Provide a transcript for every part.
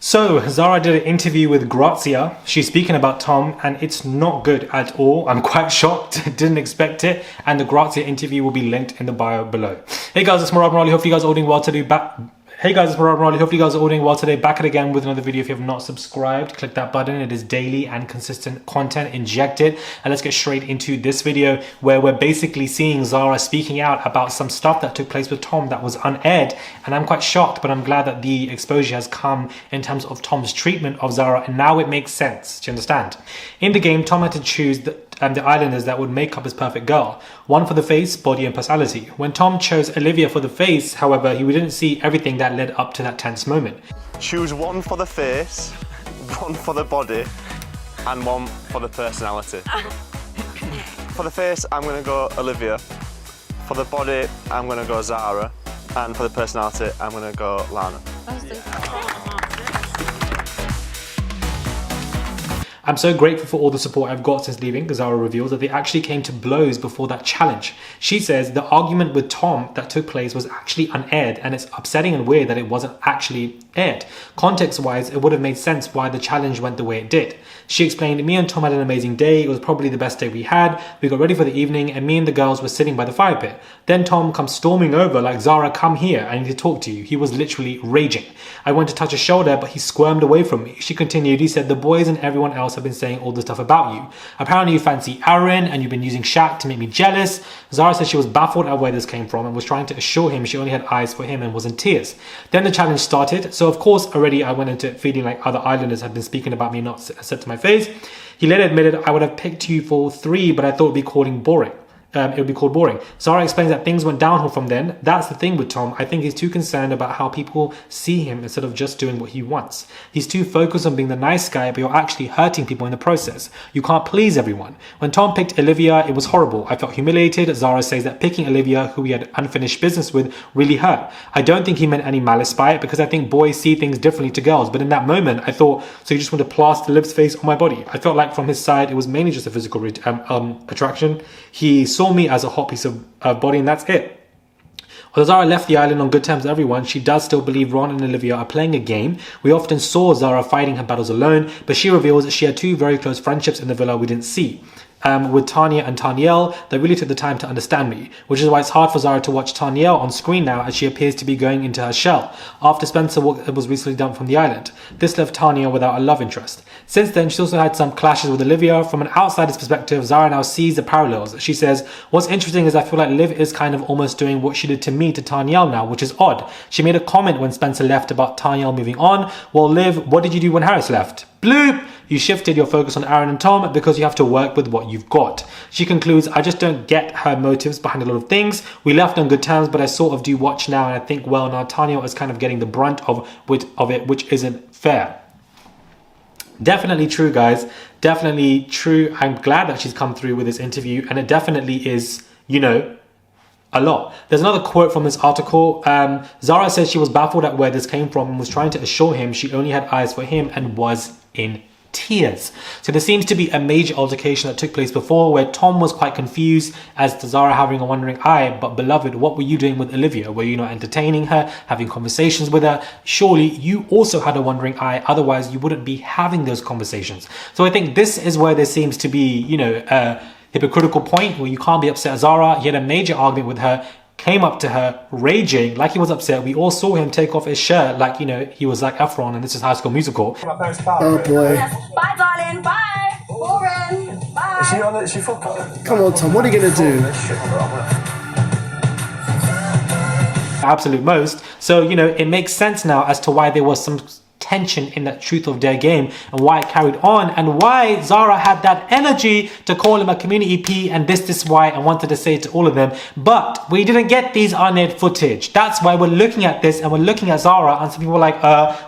So, Zara did an interview with GRAZIA. She's speaking about Tom and it's not good at all. I'm quite shocked, didn't expect it. And the GRAZIA interview will be linked in the bio below. Hey guys, it's Marali. Hopefully you guys are all doing well today. Hey guys, it's Marali. Hopefully you guys are all doing well today. Back at it again with another video. If you have not subscribed, click that button. It is daily and consistent content injected. And let's get straight into this video where we're basically seeing Zara speaking out about some stuff that took place with Tom that was unaired. And I'm quite shocked, but I'm glad that the exposure has come in terms of Tom's treatment of Zara. And now it makes sense. Do you understand? In the game, Tom had to choose the islanders that would make up his perfect girl. One for the face, body and personality. When Tom chose Olivia for the face, however, he didn't see everything that led up to that tense moment. Choose one for the face, one for the body, and one for the personality. For the face, I'm going to go Olivia. For the body, I'm going to go Zara. And for the personality, I'm going to go Lana. I'm so grateful for all the support I've got since leaving. Zara reveals that they actually came to blows before that challenge. She says the argument with Tom that took place was actually unaired and it's upsetting and weird that it wasn't actually aired. Context-wise, it would have made sense why the challenge went the way it did. She explained, me and Tom had an amazing day. It was probably the best day we had. We got ready for the evening and me and the girls were sitting by the fire pit. Then Tom comes storming over like, Zara, come here. I need to talk to you. He was literally raging. I went to touch his shoulder, but he squirmed away from me. She continued, he said, the boys and everyone else have been saying all this stuff about you. Apparently you fancy Aaron and you've been using Shaq to make me jealous. Zara said she was baffled at where this came from and was trying to assure him she only had eyes for him and was in tears. Then the challenge started. So of course already I went into it feeling like other islanders had been speaking about me not said to my face. He later admitted, I would have picked you for 3, but I thought it would be called boring. Zara explains that things went downhill from then. That's the thing with Tom. I think he's too concerned about how people see him instead of just doing what he wants. He's too focused on being the nice guy, but you're actually hurting people in the process. You can't please everyone. When Tom picked Olivia, it was horrible. I felt humiliated. Zara says that picking Olivia, who he had unfinished business with, really hurt. I don't think he meant any malice by it because I think boys see things differently to girls. But in that moment, I thought, so you just want to plaster Liv's face on my body? I felt like from his side, it was mainly just a physical attraction. He saw me as a hot piece of body and that's it. Although Zara left the island on good terms with everyone, she does still believe Ron and Olivia are playing a game. We often saw Zara fighting her battles alone, but she reveals that she had 2 very close friendships in the villa we didn't see. With Tanya and Tanielle, they really took the time to understand me, which is why it's hard for Zara to watch Tanielle on screen now as she appears to be going into her shell after Spencer was recently dumped from the island. This left Tanya without a love interest. Since then, she's also had some clashes with Olivia. From an outsider's perspective, Zara now sees the parallels. She says, what's interesting is I feel like Liv is kind of almost doing what she did to me to Tanielle now, which is odd. She made a comment when Spencer left about Tanielle moving on. Well, Liv, what did you do when Harris left? Bloop! You shifted your focus on Aaron and Tom because you have to work with what you've got. She concludes, I just don't get her motives behind a lot of things. We left on good terms, but I sort of do watch now and I think, well, now Tanya is kind of getting the brunt of it, which isn't fair. Definitely true, guys. Definitely true. I'm glad that she's come through with this interview and it definitely is, you know, a lot. There's another quote from this article. Zara says she was baffled at where this came from and was trying to assure him she only had eyes for him and was in tears. So there seems to be a major altercation that took place before where Tom was quite confused as to Zara having a wandering eye, but beloved, what were you doing with Olivia? Were you not entertaining her, having conversations with her? Surely you also had a wandering eye, otherwise you wouldn't be having those conversations. So I think this is where there seems to be, you know, a hypocritical point where you can't be upset at Zara. He had a major argument with her, came up to her raging like he was upset. We all saw him take off his shirt like, you know, he was like Efron and this is High School Musical. Oh boy. Bye darling, bye. Boring. Bye. Is she fucking... Come on Tom, what are you going to do? Absolute most. So, you know, it makes sense now as to why there was some tension in that truth of their game and why it carried on and why Zara had that energy to call him a community P and this why and wanted to say it to all of them. But we didn't get these unaired footage. That's why we're looking at this and we're looking at Zara and some people were like,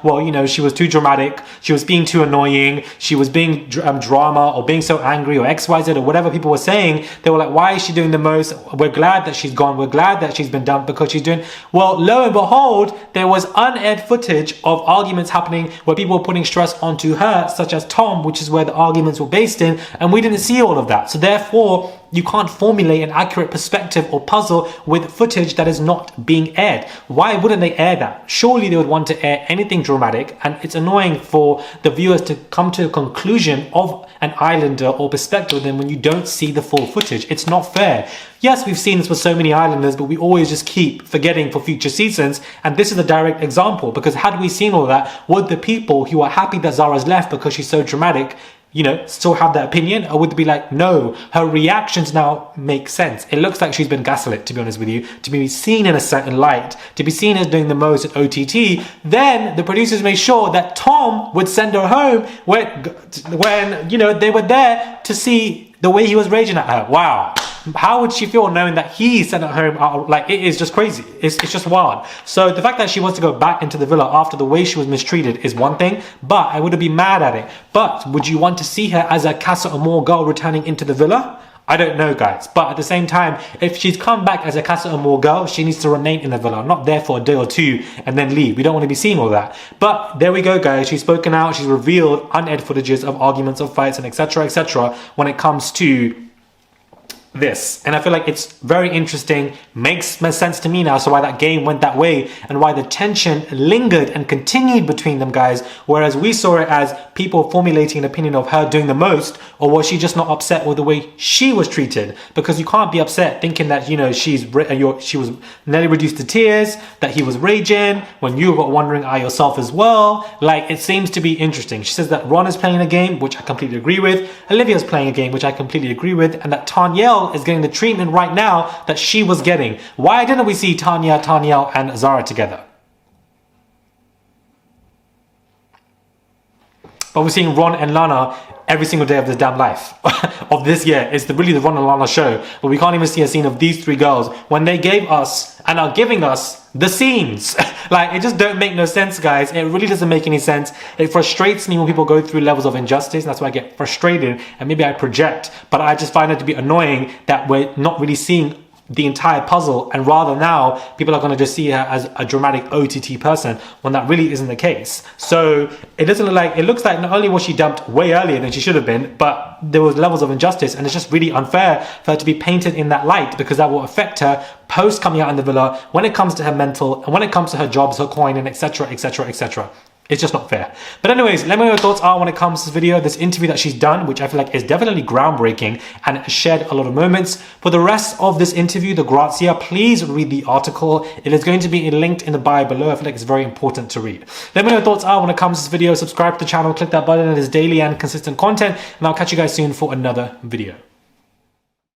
well, you know, she was too dramatic. She was being too annoying. She was being drama or being so angry or XYZ or whatever people were saying. They were like, why is she doing the most? We're glad that she's gone. We're glad that she's been dumped because she's doing... Well, lo and behold, there was unaired footage of arguments happening where people were putting stress onto her, such as Tom, which is where the arguments were based in, and we didn't see all of that. So therefore, you can't formulate an accurate perspective or puzzle with footage that is not being aired. Why wouldn't they air that? Surely they would want to air anything dramatic, and it's annoying for the viewers to come to a conclusion of an islander or perspective then when you don't see the full footage. It's not fair. Yes, we've seen this with so many islanders, but we always just keep forgetting for future seasons, and this is a direct example, because had we seen all that, would the people who are happy that Zara's left because she's so dramatic, you know, still have that opinion? Or would it be like, no, her reactions now make sense? It looks like she's been gaslit, to be honest with you, to be seen in a certain light, to be seen as doing the most at OTT. Then the producers made sure that Tom would send her home when you know, they were there to see the way he was raging at her. Wow. How would she feel knowing that he sent her home? Like, it is just crazy. It's just wild. So the fact that she wants to go back into the villa after the way she was mistreated is one thing, but I wouldn't be mad at it. But would you want to see her as a Casa Amor girl returning into the villa? I don't know, guys. But at the same time, if she's come back as a Casa Amor girl, she needs to remain in the villa, not there for a day or two and then leave. We don't want to be seeing all that. But there we go, guys. She's spoken out. She's revealed unedited footages of arguments, of fights, and etc. when it comes to this. And I feel like it's very interesting, makes sense to me now, so why that game went that way and why the tension lingered and continued between them, guys, whereas we saw it as people formulating an opinion of her doing the most, or was she just not upset with the way she was treated? Because you can't be upset thinking that, you know, she was nearly reduced to tears, that he was raging, when you were wondering yourself as well. Like, it seems to be interesting. She says that Ron is playing a game, which I completely agree with, Olivia's playing a game, which I completely agree with, and that Tanyel is getting the treatment right now that she was getting. Why didn't we see Tanyel and Zara together? But we're seeing Ron and Lana every single day of this damn life of this year. It's really the Ron and Lana show, but we can't even see a scene of these three girls when they gave us and are giving us the scenes. Like, it just don't make no sense, guys. It really doesn't make any sense. It frustrates me when people go through levels of injustice. That's why I get frustrated, and maybe I project, but I just find it to be annoying that we're not really seeing the entire puzzle, and rather now people are going to just see her as a dramatic OTT person when that really isn't the case. So it doesn't look like, it looks like not only was she dumped way earlier than she should have been, but there was levels of injustice, and it's just really unfair for her to be painted in that light, because that will affect her post coming out in the villa when it comes to her mental and when it comes to her jobs, her coin, and etc. It's just not fair. But anyways, let me know what your thoughts are when it comes to this video, this interview that she's done, which I feel like is definitely groundbreaking and shared a lot of moments. For the rest of this interview, the GRAZIA, please read the article. It is going to be linked in the bio below. I feel like it's very important to read. Let me know what your thoughts are when it comes to this video. Subscribe to the channel, click that button. It is daily and consistent content, and I'll catch you guys soon for another video.